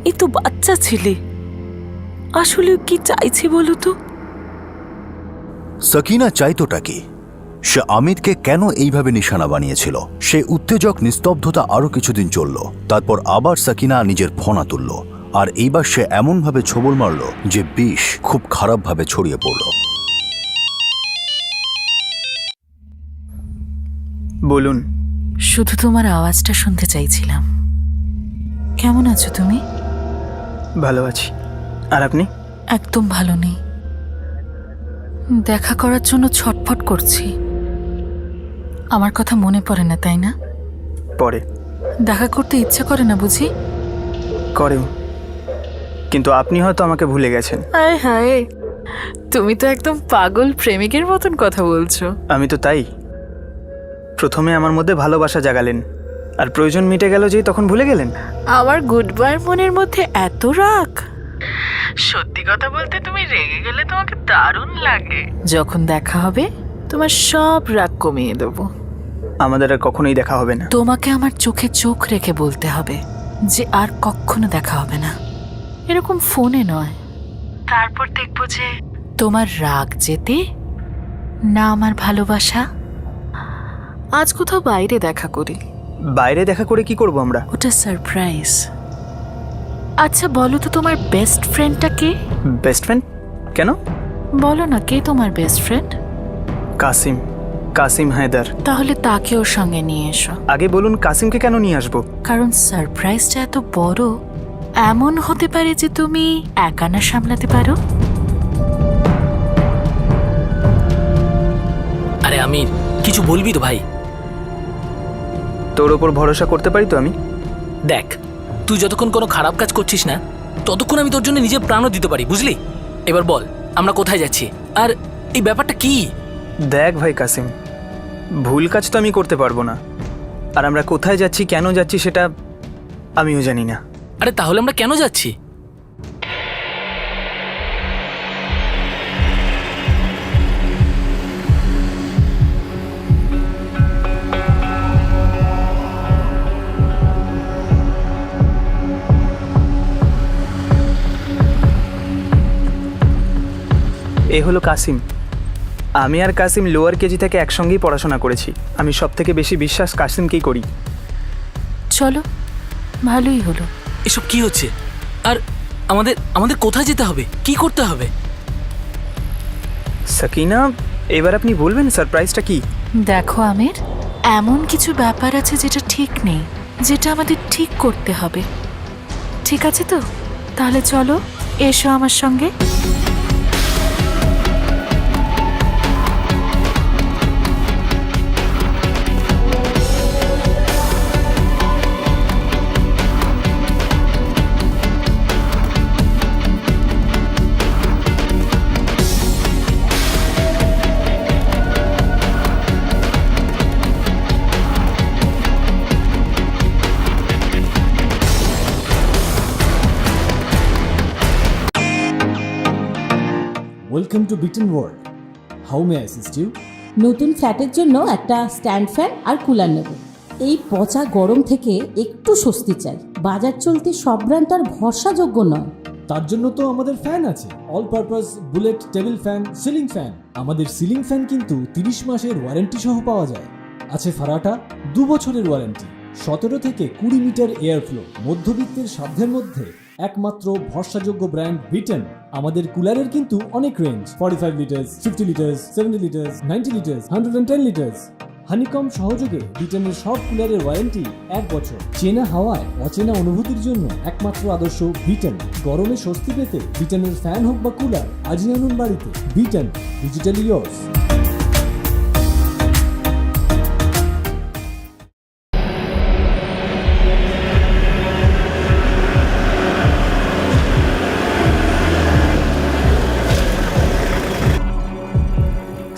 এই তো বাচ্চা ছেলে, আসলে কি চাইছে বলো তো? সাকিনা চাইতোটা কি? সে আমিরকে কেন এইভাবে নিশানা বানিয়েছিল? সে উত্তেজক নিস্তব্ধতা আরো কিছুদিন চলল। তারপর আবার সাকিনা নিজের ফোনা তুলল, আর এইবার সে এমনভাবে ছোবল মারল যে বিষ খুব খারাপভাবে ছড়িয়ে পড়ল। বলুন। শুধু তোমার আওয়াজটা শুনতে চাইছিলাম। কেমন আছো তুমি? ভালো আছি। আর আপনি? একদম ভালো নেই। দেখা করার জন্য ছটফট করছি। আমার কথা মনে পড়ে না, তাই না? পরে দেখা করতে ইচ্ছে করে না বুঝি? করেও, কিন্তু আপনি হয়তো আমাকে ভুলে গেছেন। হায় হায়, তুমি তো একদম পাগল প্রেমিকের মতন কথা বলছো। আমি তো তাই। প্রথমে আমার মধ্যে ভালোবাসা জাগালেন, আর প্রয়োজন মিটে গেল যেই তখন ভুলে গেলেন। আমার গুড বাইয়ের মনের মধ্যে এত রাগ। সত্যি কথা বলতে তুমি রেগে গেলে তোমাকে দারুণ লাগে। যখন দেখা হবে তোমার সব রাগ কমিয়ে দেবো। আমাদের আর কখনোই দেখা হবে না। তোমাকে আমার চোখে চোখ রেখে বলতে হবে যে আর কখনো দেখা হবে না, এরকম ফোনে নয়। তারপর দেখবো যে তোমার রাগ যেতে না আমার ভালোবাসা। আজ কোথাও বাইরে দেখা করি। বাইরে দেখা করে কি করব আমরা? ওটা সারপ্রাইজ। আচ্ছা বলো তো, তোমার বেস্ট ফ্রেন্ডটা কে? Best friend? কেন? বলো না, কে তোমার বেস্ট ফ্রেন্ড? কাসিম। কাসিম হায়দার। তাহলে তাকে ওর সঙ্গে নিয়ে এসো। আগে বলুন কাসিমকে কেন নিয়ে আসবো? কারণ সারপ্রাইজটা এত বড়, এমন হতে পারে যে তুমি একা না সামলাতে পারো। আরে আমির, কিছু বলবি তো ভাই? তোর ওপর ভরসা করতে পারি তো আমি? দেখ, তুই যতক্ষণ কোনো খারাপ কাজ করছিস না ততক্ষণ আমি তোর জন্য নিজের প্রাণও দিতে পারি, বুঝলি? এবার বল, আমরা কোথায় যাচ্ছি আর এই ব্যাপারটা কি? দেখ ভাই কাসিম, ভুল কাজ তো আমি করতে পারবো না, আর আমরা কোথায় যাচ্ছি কেন যাচ্ছি সেটা আমিও জানি না। আরে তাহলে আমরা কেন যাচ্ছি? এ হলো কাসিম। আমি আর কাসিম লোয়ার কেজি থেকে একসঙ্গেই পড়াশোনা করেছি। আমি সব থেকে বেশি বিশ্বাস কাসিমকেই করি। চলো, ভালোই হলো। এসব কি হচ্ছে? আর আমাদের আমাদের কোথায় যেতে হবে, কি করতে হবে? সাকিনা, এবার আপনি বলবেন সারপ্রাইজটা কি? দেখো আমির, এমন কিছু ব্যাপার আছে যেটা ঠিক নেই, যেটা আমাদের ঠিক করতে হবে। ঠিক আছে তো? তাহলে চলো, এসো আমার সঙ্গে। Welcome to Biten world. How may I assist you? নতুন ফ্ল্যাটের জন্য একটা স্ট্যান্ড ফ্যান আর কুলার নেব। এই পচা গরম থেকে একটু স্বস্তি চাই। বাজার চলতে সব ব্র্যান্ড তো আর ভরসাযোগ্য নয়। তার জন্য তো আমাদের ফ্যান আছে, all purpose bullet table fan, ceiling fan. আমাদের সিলিং ফ্যান কিন্তু 30 মাসের ওয়ারেন্টি সহ পাওয়া যায়। আছে ফারাটা 2 বছরের ওয়ারেন্টি, 17 থেকে 20 মিটার এয়ার ফ্লো। মধ্যবিত্তের সাধ্যের মধ্যে একমাত্র ভরসাযোগ্য ব্র্যান্ড বিটেন। আমাদের কুলারের কিন্তু অনেক range, 45 litres, 50 litres, 70 litres, 90 litres, 110 litres. Honeycomb সহযোগে বিটেনের সব কুলারের ওয়ারেন্টি 1 বছর। চেনা হাওয়ায় অচেনা অনুভূতির জন্য একমাত্র আদর্শ বিটেন। গরমে স্বস্তি পেতে বিটেনের ফ্যান হোক বা কুলার, আজই আনুন বাড়িতে। বিটেন, ডিজিটালি ইয়ার্স।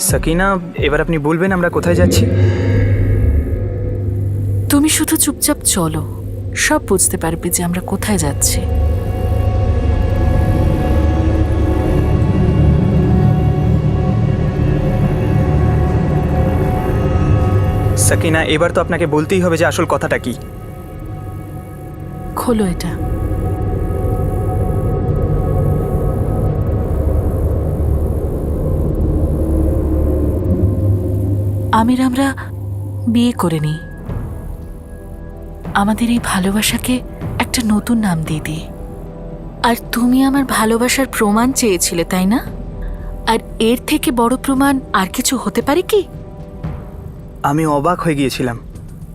সাকিনা, এবার আপনি বলবেন আমরা কোথায় যাচ্ছি? তুমি শুধু চুপচাপ চলো, সব বুঝতে পারবে যে আমরা কোথায় যাচ্ছি। সাকিনা, এবার তো আপনাকে বলতেই হবে যে আসল কথাটা কি। খোলো এটা। আমির আমরা বিয়ে করে নিই, আমাদের এই ভালোবাসাকে একটা নতুন নাম দিয়ে দিই। আর তুমি আমার ভালোবাসার প্রমাণ চেয়েছিলে, তাই না? আর এর থেকে বড় প্রমাণ আর কিছু হতে পারে কি? আমি অবাক হয়ে গিয়েছিলাম,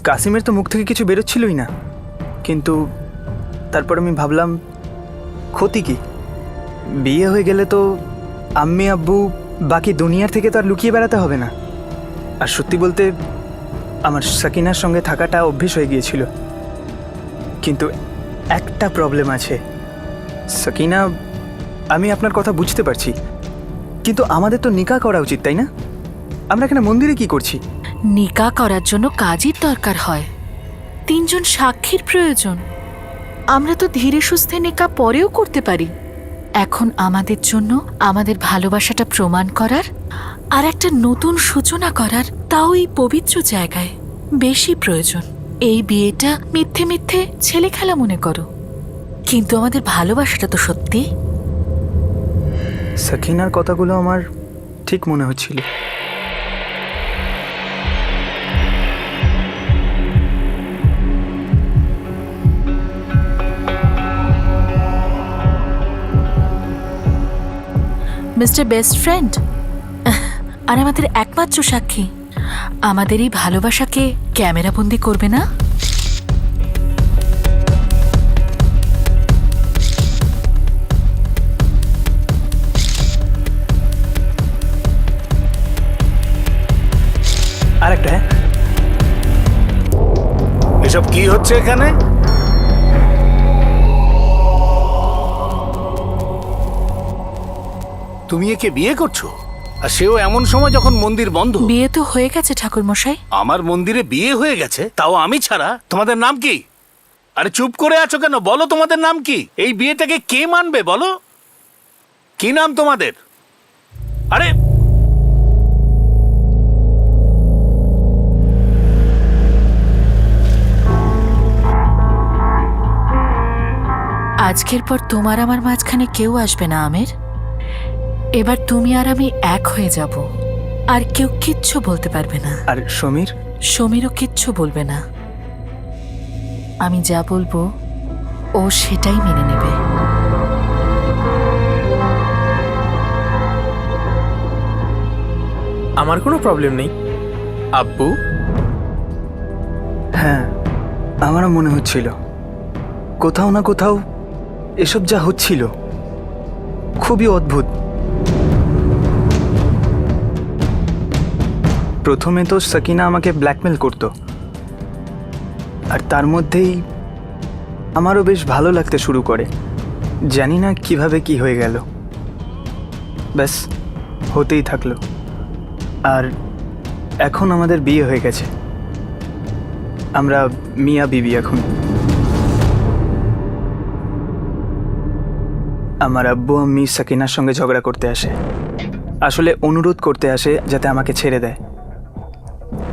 কাসিমের তো মুখ থেকে কিছু বেরোচ্ছিলই না। কিন্তু তারপর আমি ভাবলাম, ক্ষতি কি? বিয়ে হয়ে গেলে তো আম্মি আব্বু বাকি দুনিয়ার থেকে তো আর লুকিয়ে বেড়াতে হবে না। আর সত্যি বলতে আমার সাকিনার সঙ্গে থাকাটা অভ্যেস হয়ে গিয়েছিল। কিন্তু একটা প্রবলেম আছে সাকিনা, আমি আপনার কথা বুঝতে পারছি, কিন্তু আমাদের তো নিকাহ করা উচিত, তাই না? আমরা এখানে মন্দিরে কি করছি? নিকাহ করার জন্য কাজীর দরকার হয়, 3 জন সাক্ষীর প্রয়োজন। আমরা তো ধীরে সুস্থে নিকাহ পরেও করতে পারি। এখন আমাদের জন্য আমাদের ভালোবাসাটা প্রমাণ করার আর একটা নতুন সূচনা করার, তাও এই পবিত্র জায়গায় বেশি প্রয়োজন। এই বিয়েটা মিথ্যে মিথ্যে ছেলে খেলা মনে করো, কিন্তু আমাদের ভালোবাসাটা তো সত্যি। সাকিনার কথাগুলো আমার ঠিক মনে হচ্ছিল। মিস্টার বেস্ট ফ্রেন্ড আর আমাদের একমাত্র সাক্ষী, আমাদের এই ভালোবাসাকে ক্যামেরাবন্দি করবে না? আর একটা, হ্যাঁ, এসব কি হচ্ছে এখানে? তুমি একে বিয়ে করছো, আর সেও এমন সময় যখন মন্দির বন্ধ। বিয়ে তো হয়ে গেছে ঠাকুর মশাই। আমার মন্দিরে বিয়ে হয়ে গেছে, তাও আমি ছাড়া। তোমাদের নাম কি? আরে চুপ করে আছো কেন? বলো তোমাদের নাম কি? এই বিয়েটাকে কে মানবে বলো? কি নাম তোমাদের? আরে আজকের পর তোমার আমার মাঝখানে কেউ আসবে না আমির। এবার তুমি আর আমি এক হয়ে যাব, আর কেউ কিচ্ছু বলতে পারবে না। আর সমীর? সমীরও কিচ্ছু বলবে না। আমি যা বলবো ও সেটাই মেনে নেবে। আমার কোনো প্রবলেম নেই আব্বু। হ্যাঁ, আমারও মনে হচ্ছিল কোথাও না কোথাও এসব যা হচ্ছিল খুবই অদ্ভুত। প্রথমে তো সাকিনা আমাকে ব্ল্যাকমেল করত, আর তার মধ্যেই আমারও বেশ ভালো লাগতে শুরু করে। জানি না কিভাবে কি হয়ে গেল, ব্যাস হতেই থাকলো। আর এখন আমাদের বিয়ে হয়ে গেছে, আমরা মিয়া বিবি এখন। আমার আব্বু আম্মি সাকিনার সঙ্গে ঝগড়া করতে আসে, আসলে অনুরোধ করতে আসে যাতে আমাকে ছেড়ে দেয়।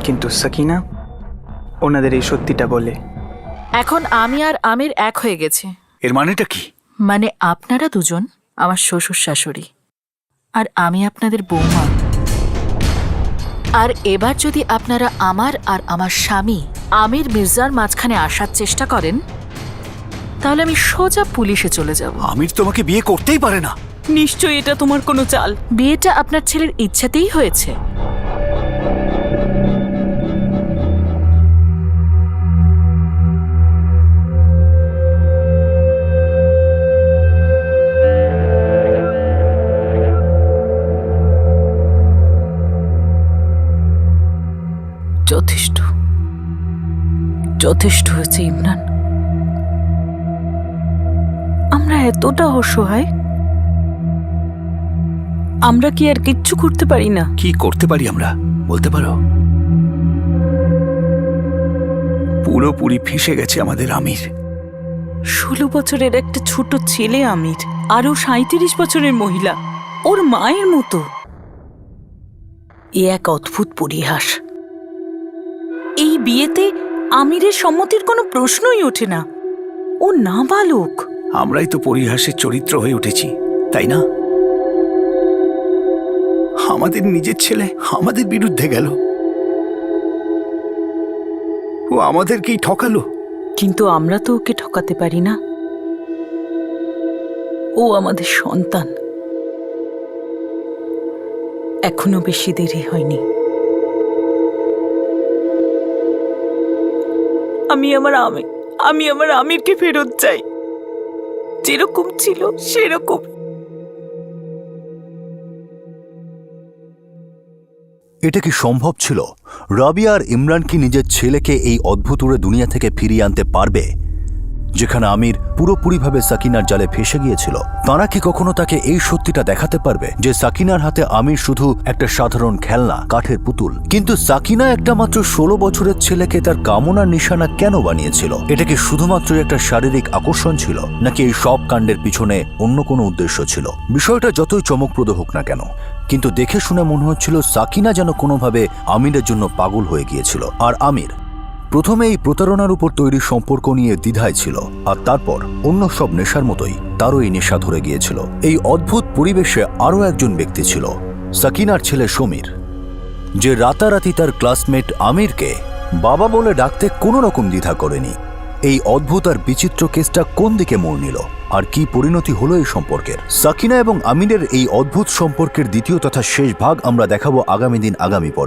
কিন্তু সাকিনা ওনাদের এই সত্যিটা বলে। এখন আমি আর আমির এক হয়ে গেছে। এর মানেটা কি? মানে আপনারা দুজন আমার শ্বশুর শাশুড়ি, আর আমি আপনাদের বৌমা। আর এবার যদি আপনারা আমার আর আমার স্বামী আমির মির্জার মাঝখানে আসার চেষ্টা করেন, তাহলে আমি সোজা পুলিশে চলে যাব। আমির তোমাকে বিয়ে করতেই পারে না। নিশ্চয়ই এটা তোমার কোনো চাল। বিয়েটা আপনার ছেলের ইচ্ছাতেই হয়েছে। যথেষ্ট, যথেষ্ট হয়েছে ইমরান। আমরা এতটা অসহায়, আমরা কি আর কিচ্ছু করতে পারি না? কি করতে পারি আমরা বলতে পারো? পুরোপুরি ফেঁসে গেছে আমাদের আমির। 16 বছরের একটা ছোট ছেলে আমির, আরও 37 বছরের মহিলা, ওর মায়ের মতো। এ এক অদ্ভুত পরিহাস। এই বিয়েতে আমিরের সম্মতির কোনো প্রশ্নই ওঠে না। ও নাবালক। আমরাই তো পরিহাসের চরিত্র হয়ে উঠেছি, তাই না? আমাদের নিজের ছেলে আমাদের বিরুদ্ধে গেল। ও আমাদেরকেই ঠকালো। কিন্তু আমরা তো ওকে ঠকাতে পারি না। ও আমাদের সন্তান। এখনো বেশি দেরি হয়নি। আমি আমার আমিরকে ফেরত চাই, যেরকম ছিল সেরকম। এটা কি সম্ভব ছিল? রাবিয়া আর ইমরান কি নিজের ছেলেকে এই অদ্ভুত দুনিয়া থেকে ফিরিয়ে আনতে পারবে, যেখানে আমির পুরোপুরিভাবে সাকিনার জালে ফেসে গিয়েছিল? তারা কি কখনো তাকে এই সত্যিটা দেখাতে পারবে যে সাকিনার হাতে আমির শুধু একটা সাধারণ খেলনা, কাঠের পুতুল? কিন্তু সাকিনা একটা মাত্র 16 বছরের ছেলেকে তার কামনার নিশানা কেন বানিয়েছিল? এটা কি শুধুমাত্র একটা শারীরিক আকর্ষণ ছিল, নাকি এই সব কাণ্ডের পিছনে অন্য কোনো উদ্দেশ্য ছিল? বিষয়টা যতই চমকপ্রদ হোক না কেন, কিন্তু দেখে শুনে মনে হচ্ছিল সাকিনা যেন কোনোভাবে আমিরের জন্য পাগল হয়ে গিয়েছিল। আর আমির প্রথমে এই প্রতারণার উপর তৈরি সম্পর্ক নিয়ে দ্বিধায় ছিল, আর তারপর অন্য সব নেশার মতোই তারও এই নেশা ধরে গিয়েছিল। এই অদ্ভুত পরিবেশে আরও একজন ব্যক্তি ছিল, সাকিনার ছেলে সমীর, যে রাতারাতি তার ক্লাসমেট আমিরকে বাবা বলে ডাকতে কোনো রকম দ্বিধা করেনি। এই অদ্ভুত আর বিচিত্র কেসটা কোন দিকে মোড় নিল, আর কি পরিণতি হলো এই সম্পর্কের? সাকিনা এবং আমিরের এই অদ্ভুত সম্পর্কের দ্বিতীয় তথা শেষ ভাগ আমরা দেখাবো আগামী দিন, আগামী পর্বে।